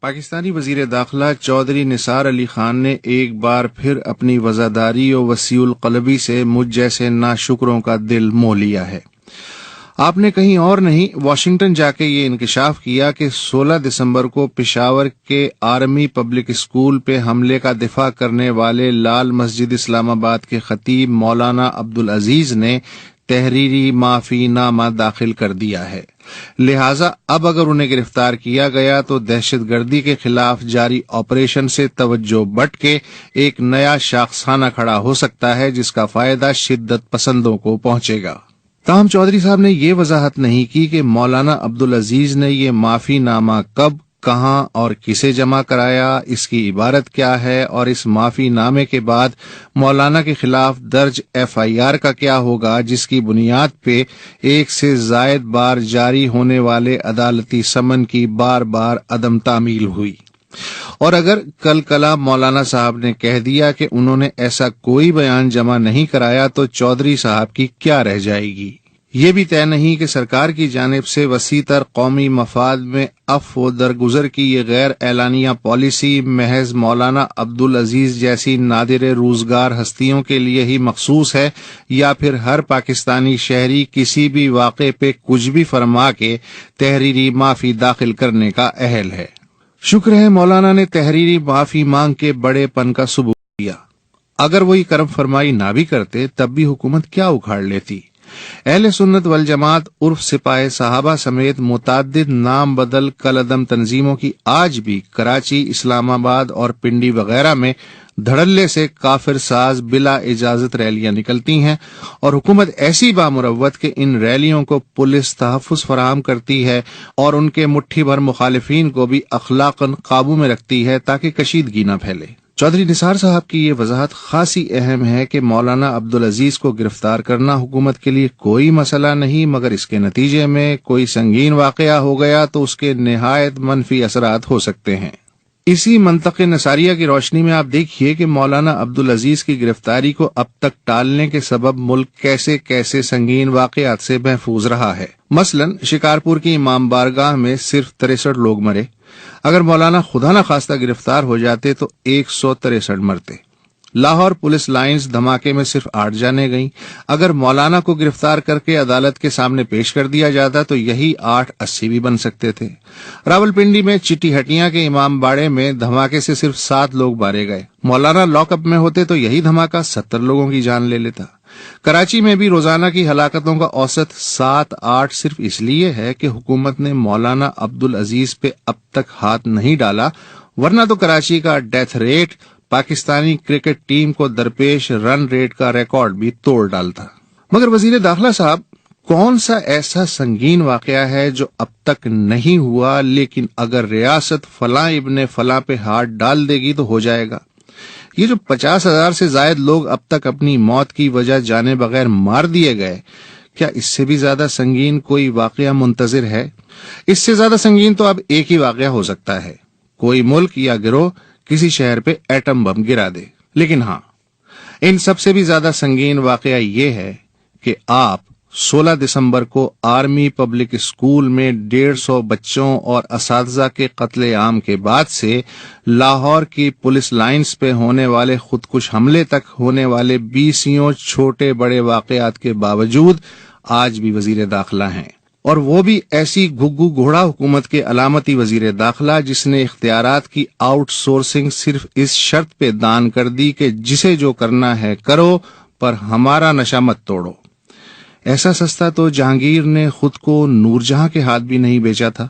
پاکستانی وزیر داخلہ چودھری نثار علی خان نے ایک بار پھر اپنی وزاداری و وسیع القلبی سے مجھ جیسے ناشکروں کا دل مو لیا ہے۔ آپ نے کہیں اور نہیں واشنگٹن جا کے یہ انکشاف کیا کہ 16 دسمبر کو پشاور کے آرمی پبلک اسکول پہ حملے کا دفاع کرنے والے لال مسجد اسلام آباد کے خطیب مولانا عبدالعزیز نے تحریری معافی نامہ داخل کر دیا ہے، لہٰذا اب اگر انہیں گرفتار کیا گیا تو دہشت گردی کے خلاف جاری آپریشن سے توجہ بٹ کے ایک نیا شاخسانہ کھڑا ہو سکتا ہے جس کا فائدہ شدت پسندوں کو پہنچے گا۔ تاہم چودھری صاحب نے یہ وضاحت نہیں کی کہ مولانا عبدالعزیز نے یہ معافی نامہ کب، کہاں اور کسے جمع کرایا، اس کی عبارت کیا ہے، اور اس معافی نامے کے بعد مولانا کے خلاف درج FIR کا کیا ہوگا جس کی بنیاد پہ ایک سے زائد بار جاری ہونے والے عدالتی سمن کی بار بار عدم تعمیل ہوئی۔ اور اگر کل کلا مولانا صاحب نے کہہ دیا کہ انہوں نے ایسا کوئی بیان جمع نہیں کرایا تو چودھری صاحب کی کیا رہ جائے گی؟ یہ بھی طے نہیں کہ سرکار کی جانب سے وسیع تر قومی مفاد میں عفو و درگزر کی یہ غیر اعلانیہ پالیسی محض مولانا عبدالعزیز جیسی نادر روزگار ہستیوں کے لیے ہی مخصوص ہے، یا پھر ہر پاکستانی شہری کسی بھی واقعے پہ کچھ بھی فرما کے تحریری معافی داخل کرنے کا اہل ہے؟ شکر ہے مولانا نے تحریری معافی مانگ کے بڑے پن کا ثبوت دیا۔ اگر وہی کرم فرمائی نہ بھی کرتے تب بھی حکومت کیا اکھاڑ لیتی؟ اہل سنت والجماعت عرف سپاہ صحابہ سمیت متعدد نام بدل کالعدم تنظیموں کی آج بھی کراچی، اسلام آباد اور پنڈی وغیرہ میں دھڑلے سے کافر ساز بلا اجازت ریلیاں نکلتی ہیں، اور حکومت ایسی بامروت کہ ان ریلیوں کو پولیس تحفظ فراہم کرتی ہے اور ان کے مٹھی بھر مخالفین کو بھی اخلاقاً قابو میں رکھتی ہے تاکہ کشیدگی نہ پھیلے۔ چودھری نثار صاحب کی یہ وضاحت خاصی اہم ہے کہ مولانا عبدالعزیز کو گرفتار کرنا حکومت کے لیے کوئی مسئلہ نہیں، مگر اس کے نتیجے میں کوئی سنگین واقعہ ہو گیا تو اس کے نہایت منفی اثرات ہو سکتے ہیں۔ اسی منطق نصاریہ کی روشنی میں آپ دیکھیے کہ مولانا عبدالعزیز کی گرفتاری کو اب تک ٹالنے کے سبب ملک کیسے کیسے سنگین واقعات سے محفوظ رہا ہے۔ مثلاً شکارپور کی امام بارگاہ میں صرف 63 لوگ مرے، اگر مولانا خدا نہ خواستہ گرفتار ہو جاتے تو 163 مرتے۔ لاہور پولیس لائنز دھماکے میں صرف 8 جانیں گئیں، اگر مولانا کو گرفتار کر کے عدالت کے سامنے پیش کر دیا جاتا تو یہی 8 80 بھی بن سکتے تھے۔ راولپنڈی میں چٹی ہٹیاں کے امام باڑے میں دھماکے سے صرف 7 لوگ مارے گئے، مولانا لاک اپ میں ہوتے تو یہی دھماکہ 70 لوگوں کی جان لے لیتا۔ کراچی میں بھی روزانہ کی ہلاکتوں کا اوسط 7-8 صرف اس لیے ہے کہ حکومت نے مولانا عبدالعزیز پہ اب تک ہاتھ نہیں ڈالا، ورنہ تو کراچی کا death rate Pakistani cricket team کو درپیش رن ریٹ کا ریکارڈ بھی توڑ ڈالتا۔ مگر وزیر داخلہ صاحب، کون سا ایسا سنگین واقعہ ہے جو اب تک نہیں ہوا لیکن اگر ریاست فلاں ابن فلاں پہ ہاتھ ڈال دے گی تو ہو جائے گا؟ یہ جو 50,000 سے زائد لوگ اب تک اپنی موت کی وجہ جانے بغیر مار دیے گئے، کیا اس سے بھی زیادہ سنگین کوئی واقعہ منتظر ہے؟ اس سے زیادہ سنگین تو اب ایک ہی واقعہ ہو سکتا ہے، کوئی ملک یا گروہ کسی شہر پہ ایٹم بم گرا دے۔ لیکن ہاں، ان سب سے بھی زیادہ سنگین واقعہ یہ ہے کہ آپ 16 دسمبر کو آرمی پبلک اسکول میں 150 بچوں اور اساتذہ کے قتل عام کے بعد سے لاہور کی پولیس لائنز پہ ہونے والے خودکش حملے تک ہونے والے 20 چھوٹے بڑے واقعات کے باوجود آج بھی وزیر داخلہ ہیں، اور وہ بھی ایسی گھگو گھوڑا حکومت کے علامتی وزیر داخلہ جس نے اختیارات کی آؤٹ سورسنگ صرف اس شرط پہ دان کر دی کہ جسے جو کرنا ہے کرو پر ہمارا نشہ مت توڑو۔ ایسا سستا تو جہانگیر نے خود کو نور جہاں کے ہاتھ بھی نہیں بیچا تھا۔